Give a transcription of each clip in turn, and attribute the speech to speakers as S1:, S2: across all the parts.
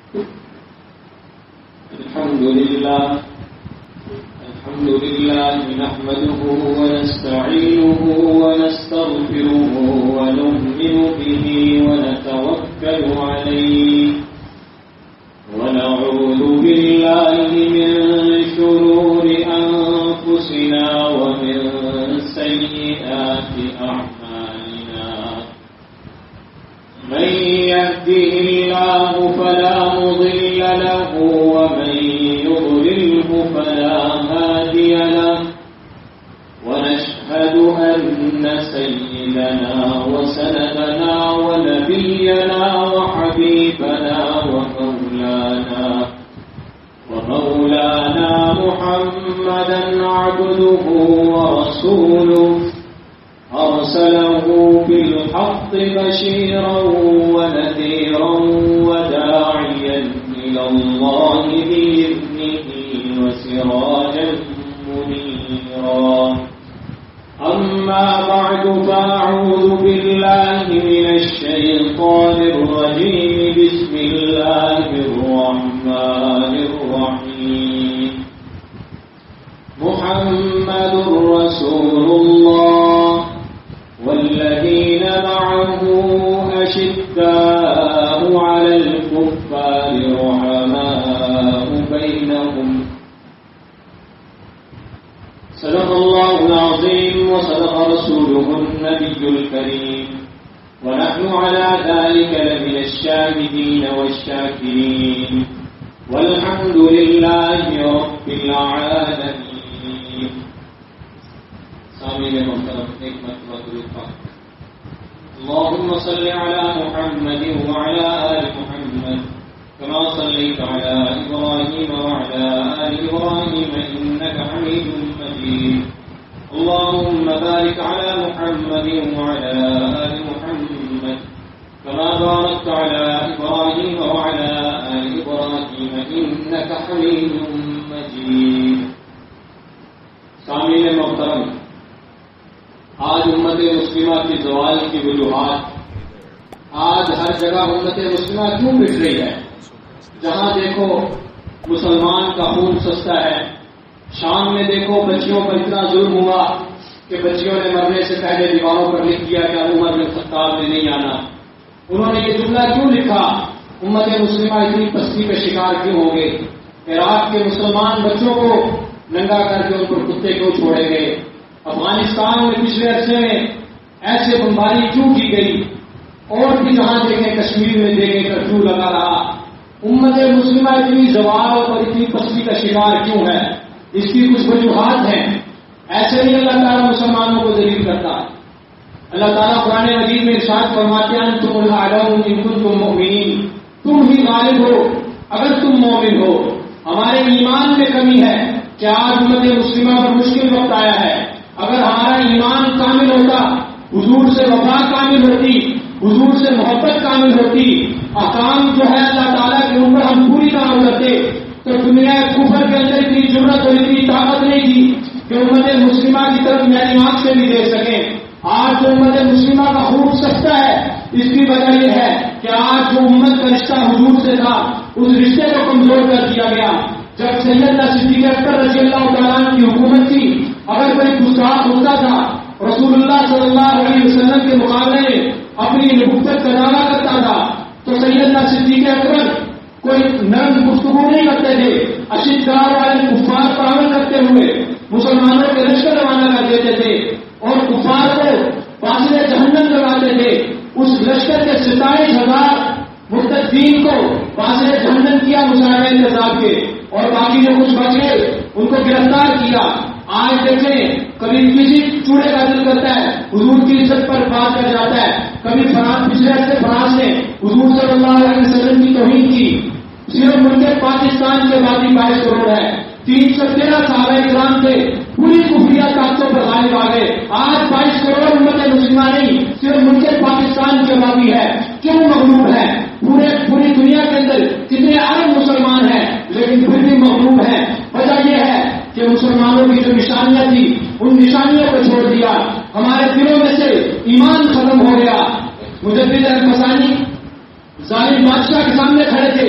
S1: الحمد لله نحمده ونستعينه ونستغفره ونؤمن به ونتوكل عليه ونعوذ بالله من شرور أنفسنا ومن سيئات أعمالنا من يهده الله فلا مضل له ومن يضلله فلا هادي له ونشهد أن سيدنا وسندنا ونبينا وحبيبنا ومولانا محمدا عبده ورسوله أرسله بالحق بشيرا ونذيرا وداعيا إلى الله بإذنه وسراجا منيرا أما بعد فأعوذ بالله من الشيطان الرجيم بسم الله الرحمن الرحيم محمد رسول الله والذين معه أشداء على الكفار رحماء بينهم صدق الله العظيم وصدق رسوله النبي الكريم ونحن على ذلك لمن الشاهدين والشاكرين والحمد لله رب العالمين. سامعین محترم، ایک مرتبہ درود پاک. اللهم صل على محمد وعلى آل محمد كما صليت على إبراهيم وعلى آل إبراهيم إنك حميد مجيد. اللهم بارك على محمد وعلى آل محمد كما باركت على إبراهيم وعلى آل إبراهيم إنك حميد مجيد. سامعین محترم، آج امت مسلمہ کی زوال کی وجوہات، آج ہر جگہ امت مسلمہ کیوں بچھ رہی ہے؟ جہاں دیکھو مسلمان کا خون سستا ہے. شام میں دیکھو بچیوں پر اتنا ظلم ہوا کہ بچیوں نے مرنے سے پہلے دیواروں پر لکھ دیا کہ عمر بن خطاب نے نہیں آنا. انہوں نے یہ جملہ کیوں لکھا؟ امت مسلمہ اتنی پستی کا شکار کیوں ہو گئے؟ عراق کے مسلمان بچوں کو ننگا کر کے ان پر کتے کیوں چھوڑے گئے؟ افغانستان میں پچھلے عرصے میں ایسے بمباری کیوں کی گئی؟ اور بھی جہاں دیکھیں کشمیر میں دیکھیں کرفیو لگا رہا. امت مسلمہ اتنی زوال اور اتنی پستی کا شکار کیوں ہے؟ اس کی کچھ وجوہات ہیں. ایسے ہی اللہ تعالیٰ مسلمانوں کو ذلیل کرتا ہے. اللہ تعالیٰ قرآن مجید میں ارشاد فرماتے ہیں تم الاعلون ان کنتم مؤمنین، تم ہی غالب ہو اگر تم مومن ہو. ہمارے ایمان میں کمی ہے کہ آج امت مسلمہ پر مشکل وقت آیا ہے. اگر ہمارا ایمان کامل ہوتا، حضور سے وفا کامل ہوتی، حضور سے محبت کامل ہوتی، احکام جو ہے اللہ تعالیٰ کے اوپر ہم پوری طرح کرتے، تو دنیا کفر کے اندر اتنی ضرورت اور اتنی طاقت نہیں تھی کہ امت مسلمہ کی طرف میری آنکھ سے بھی دیکھ سکیں. آج جو امت مسلمہ کا خون سستا ہے، اس کی وجہ یہ ہے کہ آج جو امت کا رشتہ حضور سے تھا، اس رشتے کو کمزور کر دیا گیا. جب سیدنا صدیق اکبر رضی اللہ تعالیٰ عنہ کی حکومت تھی، اگر کوئی گستاخ ہوتا تھا رسول اللہ صلی اللہ علیہ وسلم کے مقابلے میں اپنی نبوت کا دعویٰ کرتا تھا تو سیدنا صدیق اکبر کوئی نرم گفتگو نہیں کرتے تھے. اشداء والے کفار پر عمل کرتے ہوئے مسلمانوں کے لشکر روانہ کر دیتے تھے اور کفار کو فاصل جہنم لگاتے تھے. اس لشکر کے 27,000 مرتدین کو فاصل جہنم کیا مظاہرہ انتظام کے، اور باقی جو کچھ بچے ان کو گرفتار کیا. آج دیکھیں کبھی کسی چوڑے کا دل کرتا ہے حضور کی عزت پر بات کر جاتا ہے. کبھی پچھلے ہفتے فرانس نے حضور صلی اللہ علیہ وسلم کی توہین کی. صرف ملک پاکستان کی آبادی 22 کروڑ ہے، 313 صحابہ کرام تھے، پوری کفریہ طاقتوں پر غالب آ گئے. آج 22 کروڑ امت مسلمہ نہیں، صرف ملک پاکستان کی آبادی ہے. کیوں مغلوب ہے؟ پوری دنیا کے اندر کتنے ارب مسلمان ہیں لیکن پھر بھی مغلوب ہیں. وجہ یہ ہے کہ مسلمانوں کی جو نشانیاں تھی ان نشانیوں کو چھوڑ دیا. ہمارے دلوں میں سے ایمان ختم ہو گیا. مجدد الفسانی ظالم بادشاہ کے سامنے کھڑے تھے،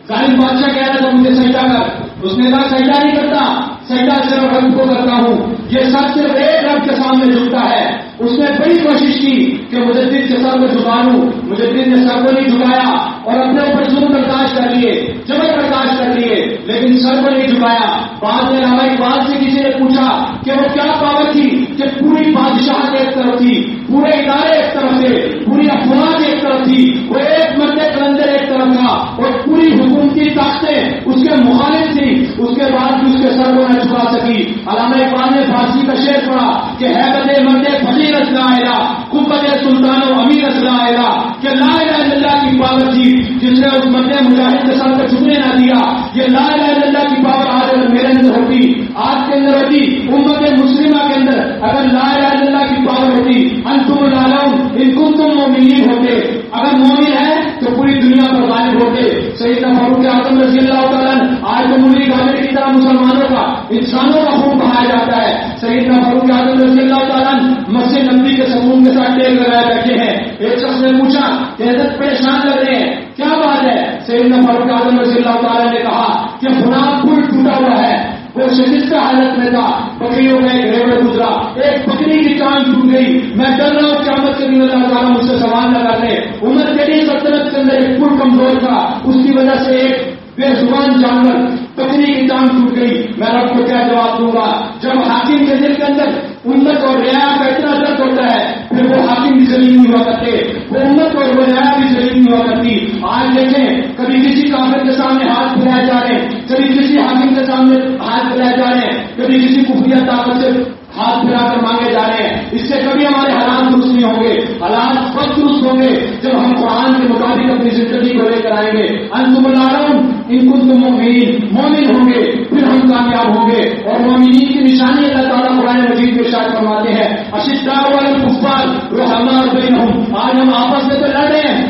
S2: ظالم بادشاہ کہہ رہا تھا مجھے سجدہ کر، اس نے کہا سجدہ نہیں کرتا، سجدہ صرف رب کو کرتا ہوں، یہ سب صرف ایک رب کے سامنے جھکتا ہے۔ اس نے بڑی کوشش کی کہ مجھے دل کے سر کو جھکا لوں، مجھے دل نے سر کو نہیں جھکایا اور اپنے اوپر ظلم برداشت کر لیے، جبر برداشت کر لیے، لیکن سر کو نہیں جھکایا۔ بعد میں ہماری بات سے کسی نے پوچھا کہ وہ کیا پاور تھی کہ پوری بادشاہت ایک طرف تھی، پورے ادارے ایک طرف تھے، پوری افواج ایک طرف تھی، وہ ایک مرد کلندر ایک طرف تھا اور پوری حکومتی طاقتیں اس کے مخالف تھی، اس کے بعد بھی اس کے سر کو نہ جھکا سکی۔ علامہ اقبال نے فارسی کا شعر پڑھا کہ حیبت مرد فقیر لا الہ، قوت سلطان و امیر لا الہ، کہ لا الہ الا اللہ کی پاور تھی جس نے اس مرد مجاہد کے سر کو جھکنے نہ دیا۔ یہ لا الہ الا اللہ کی پاور آج اگر میرے اندر ہوتی، آج کے اندر ہوتی، امت مسلمہ کے اندر اگر لا الہ الا اللہ کی پاور ہوتی، انتم العالم ان کنتم مومنین ہوتے، اگر مومن ہے تو پوری دنیا پر غالب ہوتے۔ سیدنا فاروق اعظم رضی اللہ تعالیٰ آج تو ملی گاجر کی طرح مسلمانوں کا، انسانوں کا خون بہایا جاتا ہے۔ سیدنا فاروق اعظم رضی اللہ تعالیٰ مسجد نبوی کے سکون کے ساتھ ٹیک لگائے بیٹھے ہیں۔ ایک شخص نے پوچھا کہ حضرت پریشان لگ رہے ہیں، کیا بات ہے؟ سیدنا فاروق اعظم رضی اللہ تعالیٰ نے کہا کہ فلاں پل ٹوٹا ہوا ہے، وہ شکستہ حالت میں تھا، بکریوں کا ایک ریوڑ گزرا، ایک بکری کی ٹانگ ٹوٹ گئی، میں ڈر رہا ہوں قیامت کے دن اللہ تعالیٰ مجھ سے سوال نہ کر لے۔ عمر کے سلطنت کے اندر ایک پل کمزور تھا، اس کی وجہ سے ایک بے زبان جانور بکری کی ٹانگ ٹوٹ گئی، میں رب کو کیا جواب دوں گا؟ جب حاکم کے دل کے اندر امت اور رعایا کا اتنا درد ہوتا ہے پھر وہ حاکم بھی ذلیل نہیں ہوا کرتے، وہ امت اور وہ رعایا بھی ذلیل نہیں ہوا کرتی۔ آج دیکھیں کبھی کسی کافر کے سامنے ہاتھ پھیلائے جا رہے ہیں، کبھی کسی حاکم کے سامنے ہاتھ پھیلائے جا رہے ہیں، کبھی کسی کفریہ طاقت سے ہاتھ پھیلا کر مانگے جا رہے ہیں۔ اس سے کبھی ہمارے حالات درست نہیں ہوں گے، حالات وقت درست ہوں گے جب ہم قرآن کے مطابق اپنی زندگی کو لے کر آئیں گے۔ انتم العالم ان کنتم مومنین، مومن ہوں گے پھر ہم کامیاب ہوں گے۔ اور مومنین کی نشانی اللہ تعالیٰ قرآن مجید میں ارشاد فرماتے ہیں اشداء علی الکفار رحماء بینہم۔ آج ہم آپس میں تو لڑ رہے ہیں،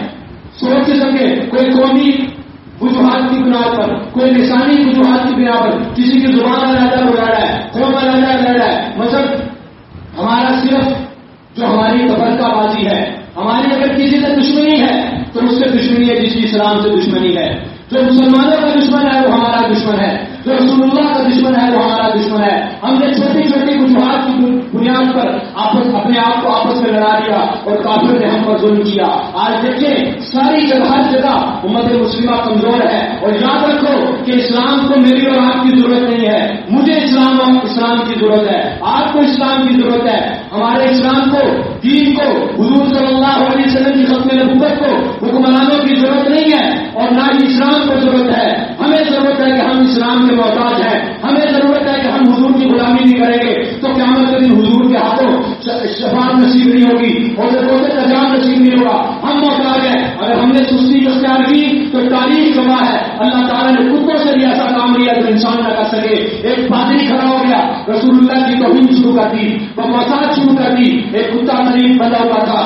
S2: سوچ کے سکے کوئی قومی وجوہات کی بنا پر، کوئی لسانی وجوہات کی بنا پر کسی کی زبان علیحدہ ہو رہا ہے، قوم علیحدہ لڑ رہا ہے۔ مطلب ہمارا صرف جو ہماری تفرقہ بازی ہے، ہماری اگر کسی سے دشمنی ہے تو اس سے دشمنی ہے جس کی اسلام سے دشمنی ہے۔ جو مسلمانوں کا دشمن ہے وہ ہمارا دشمن ہے، جو رسول اللہ کا دشمن ہے وہ ہمارا دشمن ہے۔ ہم نے چھوٹی چھوٹی وجوہات کی بنیاد پر اپنے آپ کو آپس میں لڑا دیا اور کافر نے ہم پر ظلم کیا۔ آج دیکھیں ساری جگہ ہر جگہ امت مسلمہ کمزور ہے، اور یاد رکھو کہ اسلام کو میری اور آپ کی ضرورت نہیں ہے، مجھے اسلام کی ضرورت ہے، آپ کو اسلام کی ضرورت ہے۔ ہمارے اسلام کو، دین کو، حضور صلی اللہ علیہ وسلم کی ختم نبوت کو حکمرانوں کی ضرورت نہیں ہے اور نہ ہی اسلام کو ضرورت ہے۔ ہمیں ضرورت ہے کہ ہم اسلام کے محتاج ہیں، ہمیں ضرورت ہے کہ ہم حضور کی غلامی نہیں کریں گے تو قیامت کے دن حضور کے ہاتھوں شفاعت نصیب نہیں ہوگی اور تجام نصیب نہیں ہوگا۔ ہم محتاج ہیں، اگر ہم نے سستی اختیار کی تو تاریخ گواہ ہے اللہ تعالیٰ نے کتوں سے بھی ایسا کام لیا جو انسان نہ کر سکے۔ ایک پادری کھڑا ہو گیا، رسول اللہ کی توہین شروع کر دی، بکواسات شروع کر دی۔ ایک کتا قریب بندہ ہوا تھا،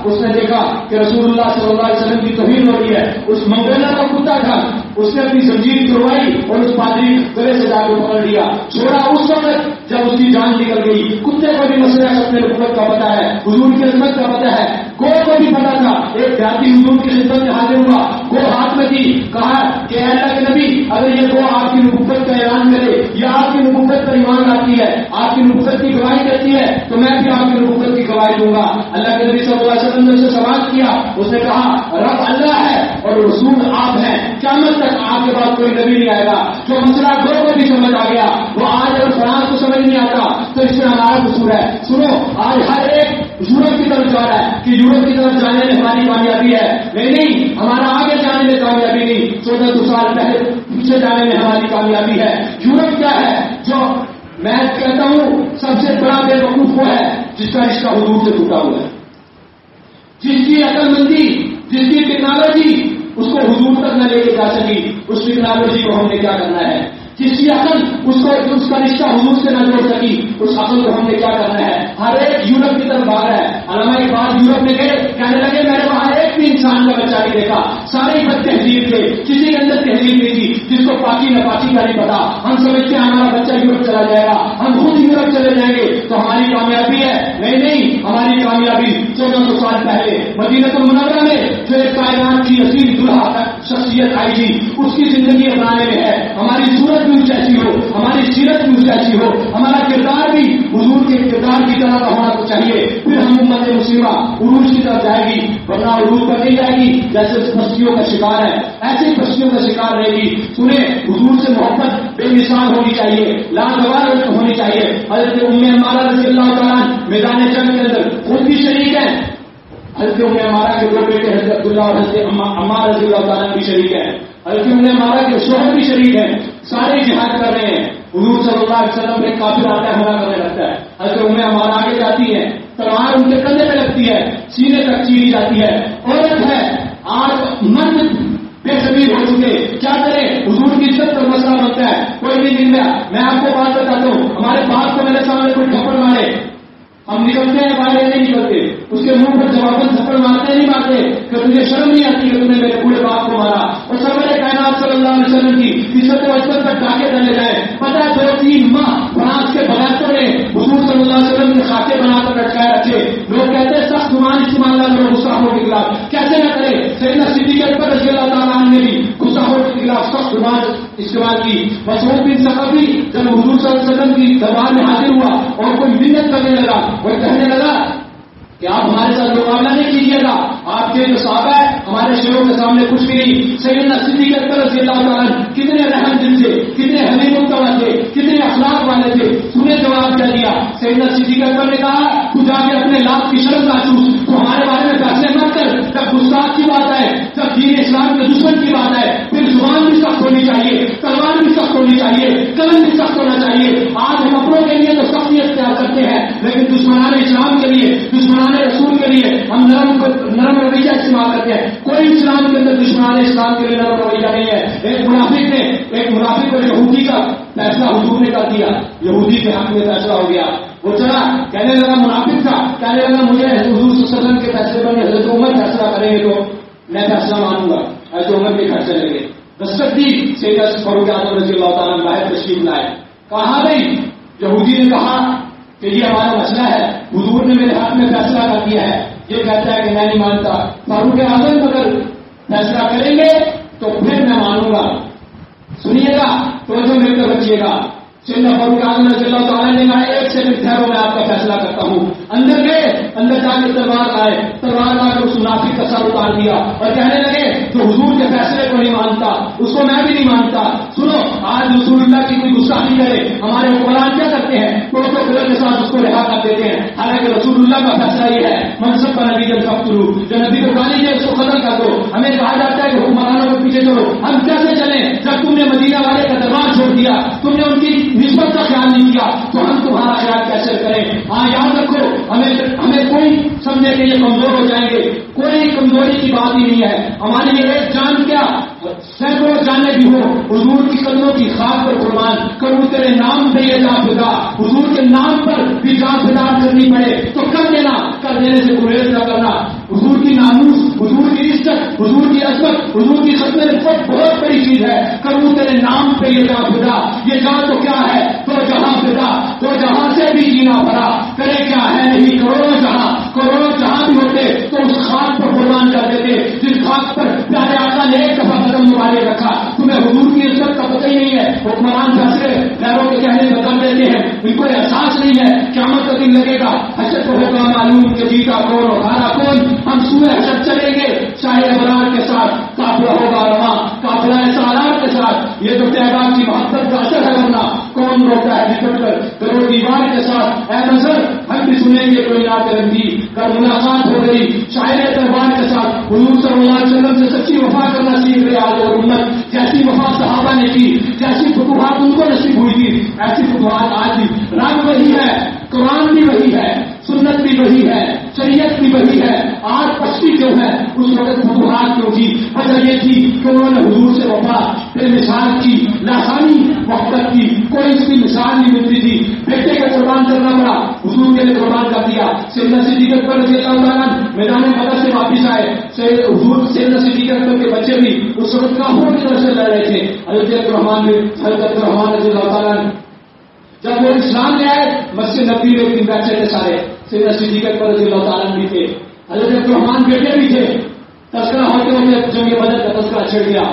S2: اس نے دیکھا کہ رسول اللہ صلی اللہ علیہ وسلم کی توہین ہو رہی ہے، اس منگولا کا کتا تھا، اس نے اپنی زنجیر چھڑوائی اور اس پادری گلے سے جا کے پکڑ لیا، چھوڑا اس وقت جب اس کی جان نکل گئی۔ کتے کو بھی مسئلہ اپنے نبوت کا پتہ ہے، حضور کی عظمت کا پتہ ہے، گو کو بھی پتا تھا۔ ایک جاتی حضور کی خدمت میں حاضر ہوا، گو ہاتھ میں تھی، کہا کہ اے اللہ کے نبی اگر یہ گو آپ کی نبوت کا اعلان کرے یا آپ کی نبوت پر ایمان لاتی ہے، آپ کی نبوت کی گواہی دیتی ہے تو میں بھی آپ کی نبوت کی گواہی دوں گا۔ اللہ کے نبی صلی اللہ علیہ وسلم نے اسے سوال کیا، اس نے کہا رب اللہ ہے اور رسول آپ ہیں، قیامت تک آپ کے بعد کوئی نبی نہیں آئے گا۔ جو مسئلہ گو کو بھی سمجھ آ گیا وہ آج اگر فرانس کو سمجھ نہیں آتا تو اس میں ہمارا قصور ہے۔ سنو آج ہر ایک یورپ کی طرف جا رہا ہے کہ یورپ کی طرف جانے میں ہماری کامیابی ہے، نہیں ہمارا آگے جانے میں کامیابی نہیں، 14 سال پہلے پیچھے جانے میں ہماری کامیابی ہے۔ یورپ کیا ہے؟ جو میں کہتا ہوں سب سے بڑا بے وقوف وہ ہے جس کا رشتہ حضور سے ٹوٹا ہوا ہے، جس کی عقل مندی، جس کی ٹیکنالوجی اس کو حضور تک نہ لے کے جا سکی، اس ٹیکنالوجی کو ہم نے کیا کرنا ہے؟ جس کی عقل اس کا رشتہ حضور سے نہ جوڑ سکی، اس عقل کو ہم نے کیا کرنا ہے؟ ہر ایک یورپ کی طرف بھاگ رہا ہے۔ علامہ اقبال یورپ میں گئے، کہنے لگے میرے وہاں ایک ایک بھی انسان کا بچہ نہیں دیکھا، سارے بد تہذیب تھے، کسی کے اندر تہذیب نہیں تھی، جس کو پاکی ناپاکی کا نہیں پتا۔ ہم سمجھتے ہیں ہمارا بچہ یورپ چلا جائے گا، ہم خود یورپ چلے جائیں گے تو ہماری کامیابی ہے۔ نہیں، ہماری کامیابی 1400 سال پہلے مدینہ المنورہ میں جو ایک کائنات کی اصیل دلہا شخصیت آئی تھی، اس کی زندگی اپنانے میں ہے۔ ہماری صورت بھی اس جیسی ہو، ہماری سیرت بھی اس جیسی ہو، ہمارا کردار بھی حضور کے کردار کی طرح کا ہونا تو چاہیے، پھر ہم امت مسلمہ عروج کی طرف جائے گی، ورنہ عروج پر نہیں جائے گی جیسے پستیوں کا شکار ہے، ایسے پستیوں کا شکار رہے گی۔ سنیں، حضور سے محبت بے مثال ہونی چاہیے، لاجواب ہونی چاہیے۔ حضرت ام عمارہ رضی اللہ تعالیٰ میدان جنگ کے اندر خود بھی شریک ہے، حضرت ام عمارہ کے دو بیٹے حضرت عبداللہ اور حضرت عمار رضی اللہ تعالیٰ بھی شریک ہے، حضرت ام عمارہ کے شوہر بھی شریک ہے، سارے جہاد کر رہے ہیں۔ حضور صلی اللہ علیہ وسلم میں کافر آتا ہے، حملہ کرنے لگتا ہے، حضرت ام عمارہ آگے جاتی ہے، تلوار ان کے کندھے پہ لگتی ہے، سینے تک چیری جاتی ہے، عورت ہے، آج مرد بے زمین ہو چکے، کیا کرے؟ حضور کی عزت پر مسئلہ بنتا ہے، کوئی نہیں دن گیا۔ میں آپ کو بات بتاتا ہوں، ہمارے باپ کو میرے سامنے کوئی تھپڑ مارے، ہم نکلتے ہیں باہر نہیں نکلتے، اس کے منہ پر جواباً تھپڑ مارتے نہیں مارتے کہ تجھے شرم نہیں آتی کہ تم نے میرے بوڑھے باپ کو مارا؟ اور سرور کائنات صلی اللہ علیہ وسلم کی عزت و عزت پر ڈاکے ڈالے جائے، پتہ ہے 2-3 ماہ فرانس کے بغیر نے حضور صلی اللہ علیہ وسلم کے خاکے بنا کر لٹکائے رکھے۔ لوگ کہتے ہیں سخت زبان استعمال نہ کرو گستاخوں کے خلاف، کیسے نہ کرے؟ سیدنا صدیق اکبر رضی اللہ تعالیٰ عنہ نے بھی گستاخوں کے خلاف سخت زبان استعمال کی۔ مسعود بن ثقفی جب حضور صلی اللہ علیہ وسلم کی دربار میں حاضر ہوا اور کوئی منت کرنے لگا، وہ کہنے لگا کہ آپ ہمارے ساتھ مقابلہ نہیں کیجیے گا، آپ کے جو صحابہ ہے ہمارے شیروں کے سامنے کچھ بھی نہیں۔ سیدنا صدیق اکبر رضی اللہ تعالیٰ کتنے رحم دل تھے، کتنے حلیم الطبع تھے، کتنے اخلاق والے تھے، سنیں جواب کیا دیا۔ سیدنا صدیق اکبر نے کہا تو جا کے اپنے لاکھ کی شرم کا چوس، تو ہمارے بارے میں فیصلے مت کر، جب گستاخ کی بات ہے، جب دین اسلام کے دشمن کی بات ہے، پھر زبان بھی سخت ہونی چاہیے، تلوار بھی سخت ہونی چاہیے، قلم بھی سخت ہونا چاہیے۔ آج ہم اپنوں کے لیے تو سختی اختیار کرتے ہیں، لیکن دشمنان اسلام کے لیے، دشمنان رسول کے لیے ہم نرم رویہ استعمال کرتے ہیں۔ کوئی اسلام کے اندر دشمنان اسلام کے لیے نرم رویہ نہیں ہے۔ ایک منافق کو یہودی کا فیصلہ حضور نے کر دیا، یہودی کے حق میں فیصلہ ہو گیا، وہ چلا کہنے لگا، منافق تھا، کہنے لگا مجھے حضور صلی اللہ علیہ وسلم کے فیصلے پر حضرت عمر فیصلہ کریں گے تو میں فیصلہ مانوں گا، حضرت عمر کے فیصلے لگے۔ دستک دی سیدنا فاروق اعظم رضی اللہ تعالیٰ باہر تشریف لائے، کہا بھائی، یہودی نے کہا کہ یہ ہمارا مسئلہ ہے، حضور نے میرے حق میں فیصلہ کر دیا ہے، یہ کہتا ہے کہ میں نہیں مانتا، فاروق اعظم اگر فیصلہ کریں گے تو پھر میں مانوں گا۔ سنیے گا تو جو میرے کو رکھیے گا۔ سیدنا فاروق اعظم رضی اللہ تعالیٰ نے کہا ایک سیکنڈ ٹھہرو، میں آپ کا فیصلہ کرتا ہوں۔ اندر گئے، اندر جا کے تلوار لائے، تلوار لا کر اس منافق کا سر اتار دیا اور کہنے لگے جو حضور کے فیصلے کو نہیں مانتا اس کو میں بھی نہیں مانتا۔ سنو، آج رسول اللہ کی کوئی گستاخی کرے، ہمارے حکمران کیا کرتے ہیں؟ پروٹوکول کے ساتھ اس کو رہا کر دیتے ہیں، حالانکہ رسول اللہ کا فیصلہ یہ ہے منصب کا نبی جب فخرو، جو نبی کو گالی دے اس کو قتل کر دو۔ ہمیں کہا جاتا ہے کہ حکمرانوں کے پیچھے چلو، ہم کیسے چلیں جب تم نے مدینہ والے کا دربار چھوڑ دیا، تم نے ان کی نسبت کا خیال نہیں کیا، تو ہم تمہارا خیال کیسے کریں؟ ہاں یاد رکھو، ہمیں کوئی سمجھے کہ یہ کمزور ہو جائیں گے، کوئی کمزوری کی بات ہی نہیں ہے۔ ہماری یہ ایک جان کیا سینکڑوں جانے بھی ہو، حضور کی قدموں کی خاک پر قربان کروں، تیرے نام پہ یہ جان فدا، حضور کے نام پر بھی جان فدا کرنی پڑے تو کر دینا، کر دینے سے گریز نہ کرنا۔ حضور کی ناموس، حضور کی عزت، حضور کی عظمت، حضور کی خدمت بہت بڑی چیز ہے۔ کروں تیرے نام پہ یہ جان فدا، یہ جان تو کیا ہے؟ تو جہاں فدا، تو جہاں سے بھی جینا بھرا، کرے کیا ہے نہیں کروڑوں جہاں بھی ہوتے تو اس خاک پر قربان کر دیتے، جس خاک پر پیارے آقا نے ایک دفعہ قدم مبارک رکھا۔ تمہیں حضور کی عزت کا پتہ ہی نہیں ہے، حکمران فیصلے غیروں کے کہنے بدل دیتے ہیں، ان کو احساس نہیں ہے قیامت کا دن لگے گا، حشر کو ہوگا معلوم کہ جیتا کون اور ہارا کون۔ ہم سوئے حشر چلیں گے شاہ ابرار کے ساتھ، قافلہ ہوگا رواں، قافلہ سالار کے ساتھ، یہ تو طیبہ کی محبت کا اثر ہے، ورنہ کون روکتا ہے نکل کر کرو دیوار کے ساتھ۔ اے نظر ہم بھی سنیں گے کوئی نات رنگی، کل ملاقات ہو گئی شاعر دربار کے ساتھ، حضور صلی اللہ علیہ وسلم سے سچی وفا کرنا سیکھ رہے آج اور امت، جیسی وفا صحابہ نے کی، جیسی فتوحات ان کو نصیب ہوئی تھی، ایسی فتوحات آج بھی۔ رنگ وہی ہے، قرآن بھی وہی ہے، سنت بھی وہی ہے، شریعت بھی وہی ہے۔ آج پستی کیوں ہے؟ اس وقت فتوحات کیوں تھی؟ وجہ یہ تھی کہ انہوں نے حضور سے وفا بے مثال کی، لاسانی محبت کی، کوئی اس کی مثال نہیں ملتی تھی۔ بیٹے کا قربان کرنا پڑا، حضور کے لیے قربان کر دیا۔ سیدنا صدیق اکبر رضی اللہ عنہ میدان بدر سے واپس آئے، حضور سیدنا صدیق اکبر کے بچے بھی اس وقت کافروں کی طرف سے لڑ رہے تھے. حضرت عبدالرحمان رضی اللہ تعالیٰ جب وہ اسلام لے آئے، مسجد نبی میں ایک دن بیٹھے تھے سارے، سیدنا صدیق اکبر رضی اللہ تعالیٰ بھی تھے، حضرت عبدالرحمان بیٹے بھی تھے. تذکرہ ہوتے ہوئے جنگ بدر کا تذکرہ چھڑ گیا،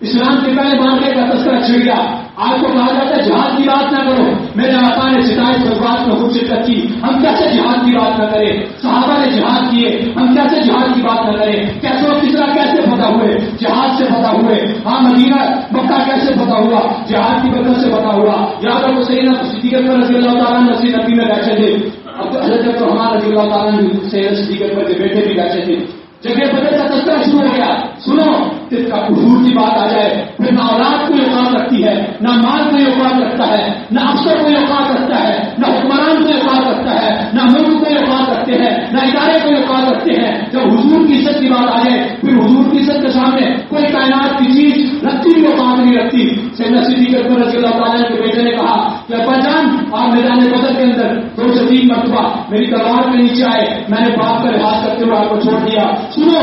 S2: اسلام کے پہلے معاملے کا تذکرہ چھڑ گیا. آج کو کہا جاتا ہے جہاد کی بات نہ کرو. میرے آقا نے 27 جذبات میں خود شرکت کی، ہم کیسے جہاد کی بات نہ کریں؟ صحابہ نے جہاد کیے، ہم کیسے جہاد کی بات نہ کریں؟ کیسے اور کس طرح کیسے فتح ہوئے؟ جہاد سے فتح ہوئے. ہاں مدینہ مکہ کیسے فتح ہوا؟ جہاد کی برکت سے فتح ہوا. یاد رکھو سیدنا صدیق اکبر رضی اللہ تعالیٰ مسجد نبی میں بیٹھے تھے، اب حضرت عبدالرحمان رضی اللہ تعالیٰ سیدنا صدیق اکبر کے بیٹے بھی بیٹھے تھے. جگہ بدر کا تذکرہ شروع ہو گیا. سنو اس کا حضور کی بات آ جائے، پھر نہ اولاد کوئی اوقات رکھتی ہے، نہ مال کوئی اوقات رکھتا ہے، نہ افسر کوئی اوقات رکھتا ہے، نہ حکمران کوئی اوقات رکھتا ہے، نہ ملک کوئی اوقات رکھتے ہیں، نہ ادارے کوئی اوقات رکھتے ہیں. جب حضور کی عزت کی بات آ جائے، پھر حضور کی عزت کے سامنے کوئی کائنات کی چیز رکھتی بھی اوقات نہیں رکھتی. سیدنا صدیق اکبر رضی اللہ تعالیٰ کے بیٹے نے کہا کہ ابا جان آپ میدان بدر کے اندر 2 سے 3 مرتبہ میری تلوار کے نیچے آئے، میں نے باپ کا لحاظ کرتے ہوئے آپ کو چھوڑ دیا. سنو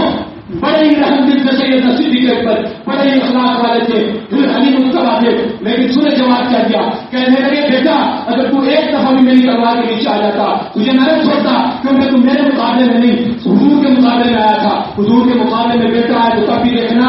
S2: بڑے ہی رحم دل سے سیدنا صدیق اکبر بڑے ہی اخلاق والے تھے، پھر حلیم مصطفیٰ تھے، لیکن سنے جواب کیا دیا؟ کہنے لگے بیٹا اگر تو ایک دفعہ بھی میری تلوار کے نیچے آ جاتا تجھے نہ چھوڑتا، کیونکہ تم میرے مقابلے میں نہیں حضور کے مقابلے میں آیا تھا. حضور کے مقابلے میں بیٹا ہے تو تب بھی دیکھنا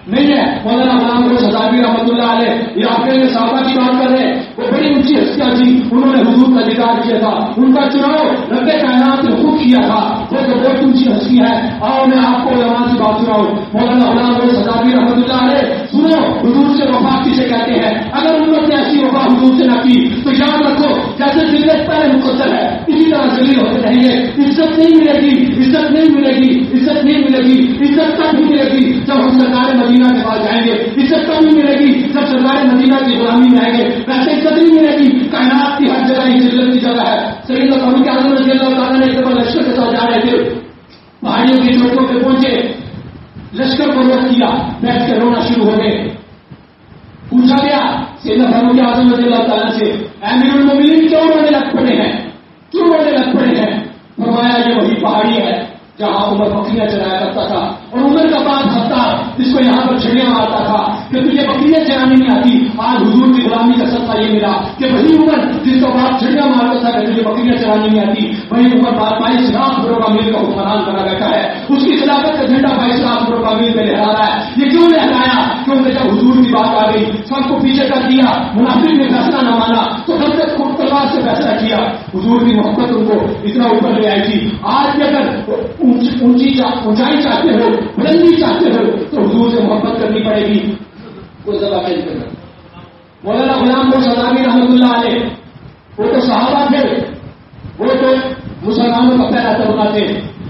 S2: نہیں ہے. مولانا غلام روز ہزاروی رحمۃ اللہ علیہ یہ آپ کے صحابہ کی بات کر رہے ہیں، وہ بڑی اونچی ہستیاں تھی، انہوں نے حضور کا دیدار کیا تھا، ان کا چناؤ رب کائنات نے خود کیا تھا. وہ تو بہت اونچی ہستی ہے. اور میں آپ کو علماء کی بات سناؤں. مولانا غلام روز ہزاروی رحمۃ اللہ علیہ سنو حضور سے وفا کسے کہتے ہیں؟ اگر انہوں نے ایسی وفا حضور سے نہ کی تو یاد رکھو جیسے ذلت پہلے مقدر ہے اسی طرح ذلیل ہوتے رہیں گے. عزت نہیں ملے گی، عزت نہیں ملے گی، عزت نہیں ملے گی. عزت تب بھی ملے گی جب ہم سرکار مدینہ کے پاس جائیں گے. عزت تب بھی ملے گی جب سرکار مدینہ کی غلامی میں آئیں گے. ویسے عزت نہیں ملے گی. کائنات کی ہر جگہ عزت کی جگہ ہے. سیدنا فاروق اعظم رضی اللہ تعالیٰ نے ایک دفعہ لشکر کے ساتھ جا رہے تھے، پہاڑیوں کی چوٹیوں پہ پہنچے، لشکر کو روک دیا، بیٹھ کے رونا شروع ہو گئے. پوچھا گیا سیدنا فاروق اعظم رضی اللہ تعالیٰ سے امیر المومنین کیوں رونے لگ پڑے ہیں، کیوں رونے لگ پڑے ہیں؟ فرمایا یہ وہی پہاڑی ہے جہاں عمر بکریاں چلایا کرتا تھا، اور عمر کا باپ ہفتہ جس کو یہاں پر چھڑیاں مارتا تھا کہ تجھے بکریاں چلانے نہیں آتی. آج حضور کی غلامی کا صدقہ یہ ملا کہ وہی عمر جس کو باپ چھڑیاں مارتا تھا کہ تجھے بکریاں چلانے نہیں آتی، وہی عمر 22 لاکھ کروڑ میل کا حکمران بنا بیٹھا ہے. اس کی خلافت کا جھنڈا 22 لاکھ کروڑ میل میں لہرا رہا ہے. یہ کیوں لہرایا؟ کیونکہ جب حضور کی بات آ گئی سب کو پیچھے کر دیا، منافق نے فیصلہ نہ مانا تو سب سے تلوار سے فیصلہ کیا. حضور کی محبت ان کو اتنا اوپر لے آئی تھی. آج بھی اگر اونچائی چاہتے ہو، بلندی چاہتے ہو تو حضور سے محبت کرنی پڑے گی. وہ ذبح کیسے کرنا؟ مولانا غلام روز ہزاروی رحمۃ اللہ علیہ وہ تو صحابہ تھے، وہ تو مسلمانوں کا پہلا طبقہ تھے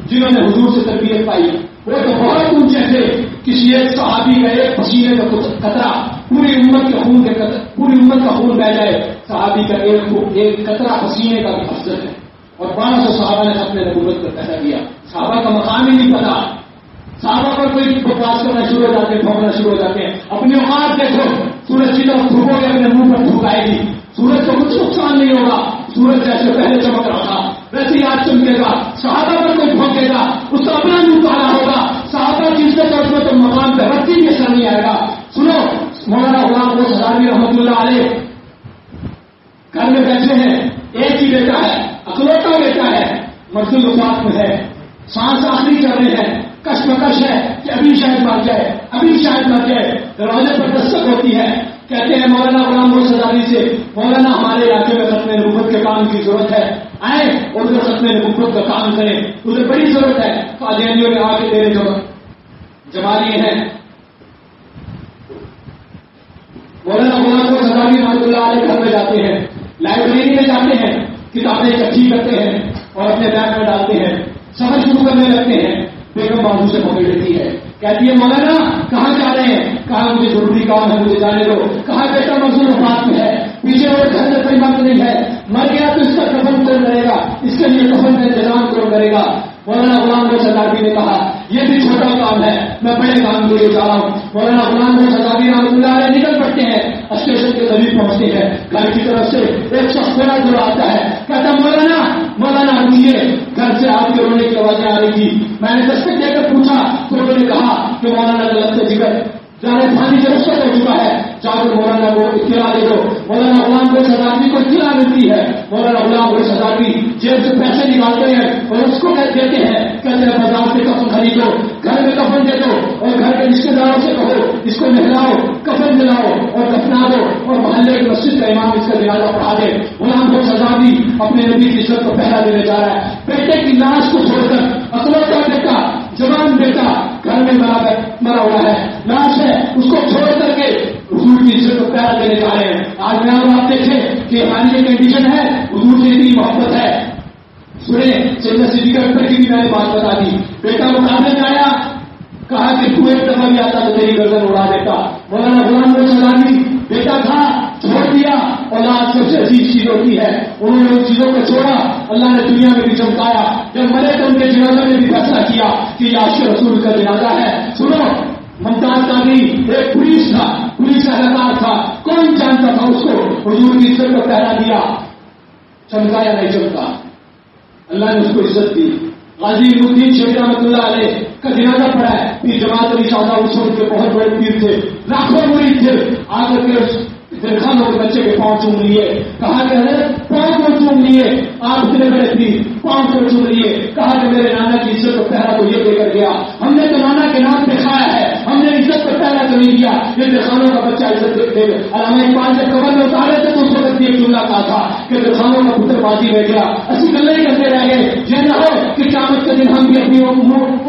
S2: جنہوں نے حضور سے تربیت پائی. وہ تو بہت اونچے تھے. کسی ایک صحابی کا ایک پسینے کا قطرہ پوری امت کا خون بہ جائے، صحابی کا ایک قطرہ پسینے کا بھی افضل ہے. اور 1200 صحابہ نے اپنے نبوت کا پیدا کیا. صحابہ کا مقام ہی نہیں پتا. صحابہ پر کوئی بکواس کرنا شروع ہو جاتے ہیں، بھونکنا شروع ہو جاتے ہیں. اپنی اوقات دیکھو، سورج کی طرف تھوکو گے اپنے منہ پر تھوک آئے گی. سورج کو کچھ نقصان نہیں ہوگا. سورج جیسے پہلے چمک رہا تھا ویسے ہی آج چمکے گا. صحابہ پر کوئی بھونکے گا اس کا اپنا منہ کالا ہوگا. صحابہ کی عزت اور عظمت و مقام پہ رکھتی بھی اثر نہیں آئے گا. سنو مولانا غلام روز ہزاروی رحمۃ اللہ علیہ گھر میں بیٹھے ہیں، ایک ہی بیٹا ہے، اکلوتا بیٹا ہے، مرضی وفات میں ہے، سانس آخری کر رہے ہیں، کشمکش ہے کہ ابھی شاید مر جائے، ابھی شاید مر جائے. دروازے پر دستک ہوتی ہے، کہتے ہیں مولانا غلام روز ہزاروی سے مولانا ہمارے علاقے میں ختم نبوت کے کام کی ضرورت ہے، آئے اور ادھر ختم نبوت کا کام کریں، ادھر بڑی ضرورت ہے. قادیانیوں نے آ کے میرے جما لیے ہیں. مولانا غلام روز ہزاروی رحمۃ اللہ علیہ گھر میں جاتے ہیں، لائبریری میں جاتے ہیں، کتابیں اکٹھی کرتے ہیں اور اپنے بیگ میں ڈالتے ہیں، سفر شروع کرنے لگتے ہیں. بیگم بازو سے پکڑ لیتی ہے، کہتی ہے مولانا کہاں جا رہے ہیں؟ کہا مجھے ضروری کام ہے، مجھے جانے دو. کہا بیٹا مزدور وفات میں ہے، پیچھے اور گھر میں کوئی مرد نہیں ہے، مر گیا تو اس کا کفن کون کرے گا؟ اس کے لیے کفن کا انتظام کون کرے گا؟ مولانا غلام روز ہزاروی نے کہا یہ بھی چھوٹا کام ہے، میں بڑے کام کے لیے جا رہا ہوں۔ مولانا غلام محمد صدابی رحمۃ اللہ علیہ نکل پڑتے ہیں، اسٹیشن کے قریب پہنچتے ہیں، گھر کی طرف سے ایک شخص بڑا دور آتا ہے، کہتا مولانا رکیے، گھر سے آپ کے رونے کی آوازیں آ رہی تھی، میں نے دستک دے کر پوچھا تو انہوں نے کہا کہ مولانا کا لفظ جگر جانے پانی سے رخصت ہو چکا ہے، جا کر مولانا کو اطلاع دے دو۔ مولانا غلام محمد صدابی کو اطلاع ملتی ہے، مولانا غلام محمد صدابی جیب سے پیسے نکالتے ہیں اور اس کو دیتے ہیں، کہتے ہیں بازار سے کفن خریدو، گھر میں کفن دے دو اور گھر کے رشتے داروں سے کہو اس کو نہلاؤ، کفن دلاؤ اور دفنا دو اور محلے کی مسجد کا امام اس کا جنازہ پڑھا دے۔ غلام محمد صدابی اپنے نبی کی عزت کو پہرا دینے جا رہا ہے، بیٹے کی لاش کو چھوڑ کر اکلوتا بیٹا، جوان بیٹا گھر میں مرا ہوا ہے، لاش ہے، اس کو چھوڑ کر کے حضور کی عزت کو پہرا دینے جا رہے ہیں۔ آج میں آپ دیکھیں کہ ہماری کنڈیشن ہے، حضور سے اتنی محبت ہے۔ سنیں سیدنا صدیق اکبر کی بھی میں نے بات بتا دی، بیٹا مقابلے میں آیا، کہا کہ تو ایک دفعہ بھی آتا تو تیری گردن اڑا دیتا۔ مولانا غلام محمد صدابی بیٹا تھا، چھوڑ دیا، اولاد سب سے عزیز چیز ہوتی ہے، انہوں نے ان چیزوں کو چھوڑا، اللہ نے دنیا میں بھی چمکایا، جب مرے تو ان کے جنازے میں بھی فیصلہ کیا کہ یہ عاشق رسول کا جنازہ ہے۔ سنو، ممتاز قادری ایک پولیس تھا، پولیس اہلکار تھا، کون جانتا تھا اس کو، حضور کی عزت کو پہرا دیا، چمکا یا نہیں چمکا، اللہ نے اس کو عزت دی۔ غازی الدین شیخ رحمۃ اللہ علیہ کا جنازہ پڑا ہے، پھر جماعت علی شاہ اس وقت کے بہت بڑے پیر تھے، لاکھوں مرید تھے، آ کر کے درخانوں کے بچے کے پاؤں چوم لیے، کہا کہ پاؤں کو چوم لیے، آپ اتنے بڑے پیر پاؤں کو چوم لیے، کہا کہ میرے نانا کی عزت کو پہرا تو یہ دے کر گیا، ہم نے تو نانا کے نام پہ کھایا ہے، ہم نے عزت کو پہرا تو نہیں دیا، یہ درخانوں کا بچہ عزت دے گا۔ علامہ اقبال جب قبر میں اتارے تھے تو اس وقت یہ جملہ کہا تھا کہ درخانوں کا پتر بازی رہ گیا، ایسی گلیں ہی کرتے رہ گئے، یہ نہ ہو کہ قیامت کے دن ہم بھی اپنی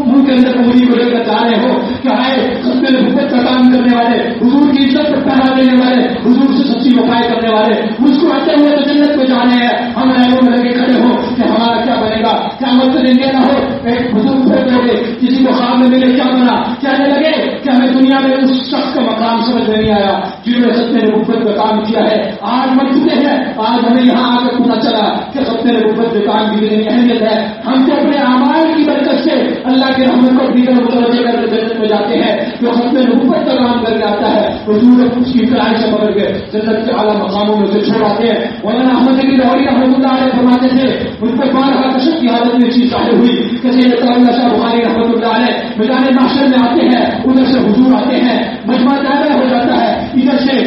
S2: منہ کے اندر انگلی کو لے کر جا رہے ہو کہ آئے خطبے محبت کا کام کرنے والے، حضور کی عزت کو پہرا دینے والے، حضور سے سچی وفائی کرنے والے مسکراتے ہوئے تو جنت میں جانے ہیں، ہم رہنوں میں لگے کھڑے ہو کہ ہمارا کیا بنے گا، قیامت کے دن یہ نہ ہو ایک بزرگ پھر گے کسی کو خواب میں ملے کیا بنا، کہنے لگے کہ ہمیں دنیا میں اس شخص کا مقام سمجھ میں نہیں آیا جنہوں نے خطبے محبت کا کام کیا ہے، آج مر چکے ہیں، آج ہمیں یہاں آ کر پتہ چلا کہ خطبے محبت کے کام کی کتنی اہمیت ہے، ہم تو اپنے اعمال کی برکت سے اللہ کی رحمت کو دیگر متوجہ کر کے جنت میں جاتے ہیں، جو خطبے محبت کا کام کر کے آتا ہے حضور اس کی کڑائی سے پکڑ کے جنت کے اعلیٰ مقاموں میں سے چھوڑ آتے ہیں۔ مولانا احمد علی لاہوری رحمۃ اللہ علیہ فرماتے تھے ان پر بارہا کشف کی حالت میں چیز ظاہر ہوئی کہ سید اللہ شاہ بخاری رحمۃ اللہ علیہ میدان محشر میں آتے ہیں، ادھر سے حضور آتے ہیں، مجمع دائرہ ہو جاتا ہے، ادھر سے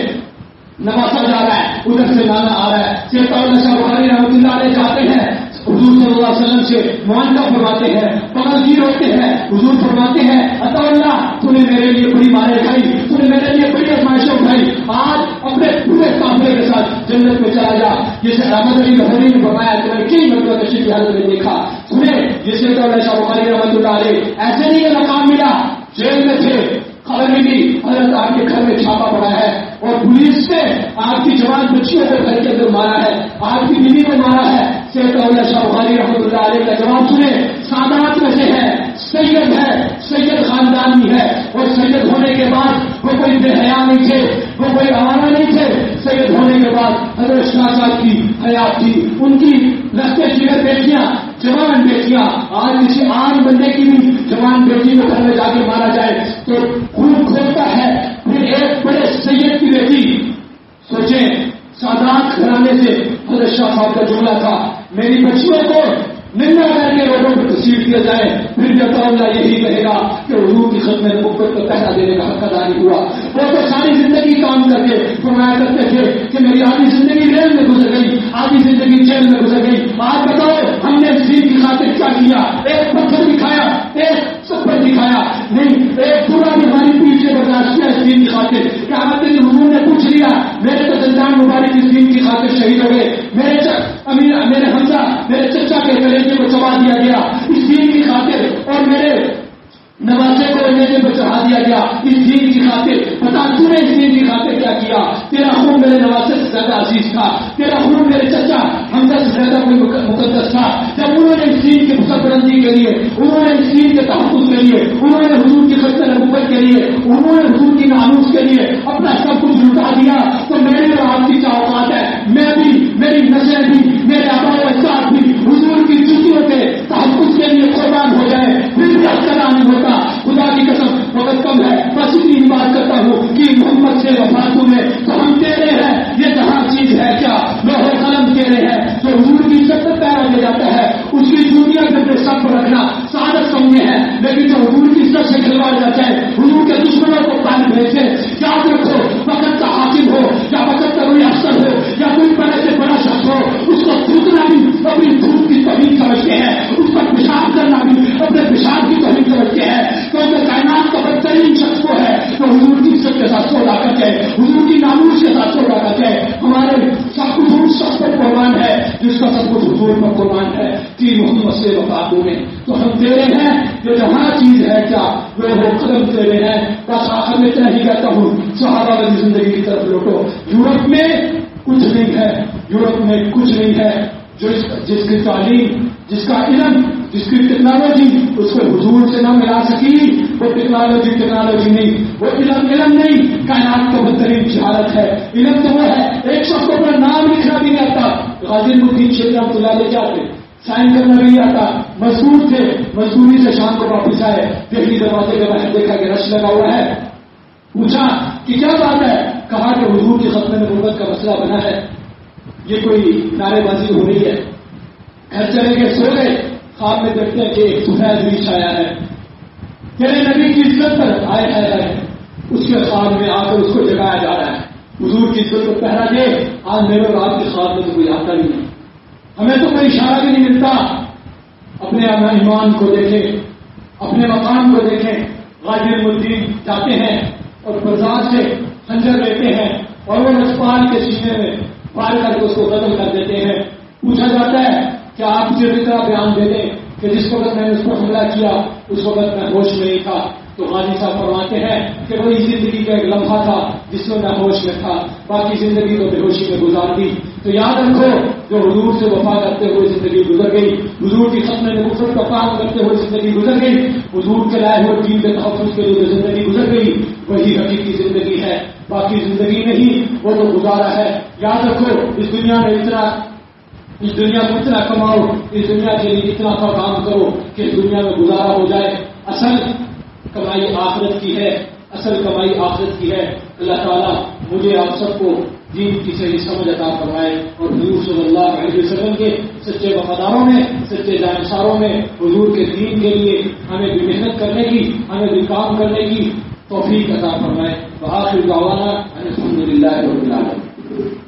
S2: نواسا جا رہا ہے، ادھر سے نانا آ رہا ہے، سید اللہ شاہ بخاری رحمۃ اللہ علیہ جاتے ہیں، حضور صلی اللہ علیہ وسلم سے معاہدہ فرماتے ہیں، پگلگیر ہوتے ہیں، حضور فرماتے ہیں عطا اللہ تو نے میرے لیے بڑی مارے کھائی، تو نے میرے لیے بڑی آزمائشیں اٹھائی، آج اپنے پورے قافلے کے ساتھ جنت میں چلا جا۔ جیسے احمد علی لاہوری نے فرمایا کہ میں نے کئی مرتبہ تشریف کی حالت میں دیکھا، سنیں جسے شاہ بخاری رحمۃ اللہ علیہ ایسے نہیں کہ مقام ملا، جیل میں تھے، خبر ملی حضرت آپ کے گھر میں چھاپا پڑا ہے اور پولیس نے آپ کی جوان بچیوں کو گھر کے اندر مارا ہے، آپ کی بیوی کو مارا ہے۔ سید شاہ بخاری رحمۃ اللہ علیہ کا جواب سنیں، سادات میں سے ہے، سید ہے، سید خاندانی ہے، اور سید ہونے کے بعد وہ کوئی بے حیا نہیں تھے، وہ کوئی آوارہ نہیں تھے، سید ہونے کے بعد حضرت شاہ صاحب کی حیات تھی، ان کی لگتے جگر بیٹیاں، جوان بیٹیاں، آج کسی عام بندے کی بھی جوان بیٹی کو گھر میں جا کے مارا جائے تو خون کھولتا ہے۔ پھر ایک بڑے سید کی بیٹی، سوچیں سادات گھرانے سے حضرت شاہ صاحب کا جملہ تھا، میری بچیوں کو ننگا کر کے روڈوں پر تصویر دیا جائے، پھر جب اللہ یہی کہے گا کہ حضور کی خدمت میں محبت کو پہلا دینے کا حق ادا نہیں ہوا۔ وہ تو ساری زندگی کام کر کے فرمایا کرتے تھے کہ میری آدھی زندگی ریل میں گزر گئی، آدھی زندگی جیل میں گزر گئی، آج بتاؤ ہم نے اس دین کی خاطر کیا کیا؟ ایک پتھر دکھایا، ایک سپر دکھایا نہیں، ایک پورا بھی ہماری پیٹ سے برداشت کیا اس دین کی خاطر؟ کیا حضور نے پوچھ لیا میرے تو زندان مبارک اس دین کی خاطر شہید ہو گئے، میرے حمزہ میرے چچا کے کلیجے کو چبا دیا گیا اس دین کی خاطر، اور میرے نوازے کو لینے پر چڑھا دیا گیا اس دین کی خاطر، بتا تو نے اس دین کی خاطر کیا کیا؟ تیرا خون میرے نوازے سے زیادہ عزیز تھا، تیرا خون میرے چچا حمزہ سے زیادہ کوئی مقدس تھا، جب انہوں نے اس دین کی بلندی کے لیے، انہوں نے اس دین کے تحفظ کے لیے، انہوں نے حضور کی خدمت نبوت کے لیے، انہوں نے حضور کی ناموس کے لیے اپنا سب کچھ لٹا دیا، تو میرے اور آپ کی کیا اوقات ہے؟ میں بھی، میری نسل بھی، میرے آبا و اجداد بھی حضور کی جوتیوں کے تحفظ کے لیے قربان ہو جائے، پھر بھی اچھا نہیں ہوتا جس کا سب کچھ حضور پر قربان ہے کہ محمد سے وفادو میں. تو ہم تیرے ہیں، یہ جہاں چیز ہے کیا وہ قدم تیرے ہیں. بس آخر میں اتنا ہی کہتا ہوں، صحابہ کی زندگی کی طرف لوٹو. یورپ میں کچھ نہیں ہے، یورپ میں کچھ نہیں ہے جس کی تعلیم، جس کا علم، جس کی ٹیکنالوجی اس کو حضور سے نہ ملا سکی. وہ ٹیکنالوجی نہیں، وہ علم نہیں. کائنات کا بدترین جہالت ہے. علم تو وہ ہے ایک شخص کو اپنا نام لکھنا بھی نہیں آتا. غازی الدین شیخ رحمۃ اللہ علیہ جاتے سائن کرنا نہیں آتا. مزدور تھے، مزدوری سے شام کو واپس آئے، دہلی دروازے کے باہر دیکھا کہ رش لگا ہوا ہے. پوچھا کہ کیا بات ہے؟ کہا کہ حضور کی ختم نبوت کا مسئلہ بنا ہے، یہ کوئی نعرے بازی ہو رہی ہے. گھر چلے گئے، سو گئے. خواب میں دیکھتے ہیں کہ ایک سفید ریچھ آیا ہے، تیرے نبی کی عزت پر آئے ہے. اس کے خواب میں آ کر اس کو جگایا جا رہا ہے. حضور کی عزت کو پہرا دے. آج میرے اور آپ کے خواب میں تو کوئی آتا نہیں ہے، ہمیں تو کوئی اشارہ بھی نہیں ملتا. اپنے ایمان کو دیکھیں، اپنے مقام کو دیکھیں. غازی الدین جاتے ہیں اور بازار سے خنجر لیتے ہیں اور وہ رسپال کے سینے میں وار کر کے اس کو قتل کر دیتے ہیں. پوچھا جاتا ہے کہ آپ مجھے اتنا بیان دے دیں کہ جس وقت میں نے اس پر حملہ کیا اس وقت میں ہوش میں نہیں تھا. تو غازی صاحب فرماتے ہیں کہ وہی زندگی کا ایک لمحہ تھا جس میں ہوش میں تھا، باقی زندگی تو بے ہوشی میں گزار دی. تو یاد رکھو، جو حضور سے وفا کرتے ہوئے زندگی گزر گئی، حضور کی ختم نبوت کا کام کرتے ہوئے زندگی گزر گئی، حضور کے لائے ہوئے دین کے تحفظ کے لیے زندگی گزر گئی، وہی حقیقی زندگی ہے. باقی زندگی نہیں، وہ تو گزارا ہے. یاد رکھو، اس دنیا کو اتنا کماؤ، اس دنیا کے لیے اتنا کام کرو کہ اس دنیا میں گزارا ہو جائے. اصل کمائی آخرت کی ہے، اصل کمائی آخرت کی ہے. اللہ تعالیٰ مجھے آپ سب کو دین کی صحیح سمجھ عطا فرمائے اور حضور صلی اللہ علیہ وسلم کے سچے وفاداروں میں، سچے جانشاروں میں حضور کے دین کے لیے ہمیں بھی محنت کرنے کی، ہمیں بھی کام کرنے کی توفیق عطا فرمائے. وآخر دعوانا الحمد للہ رب العالمین.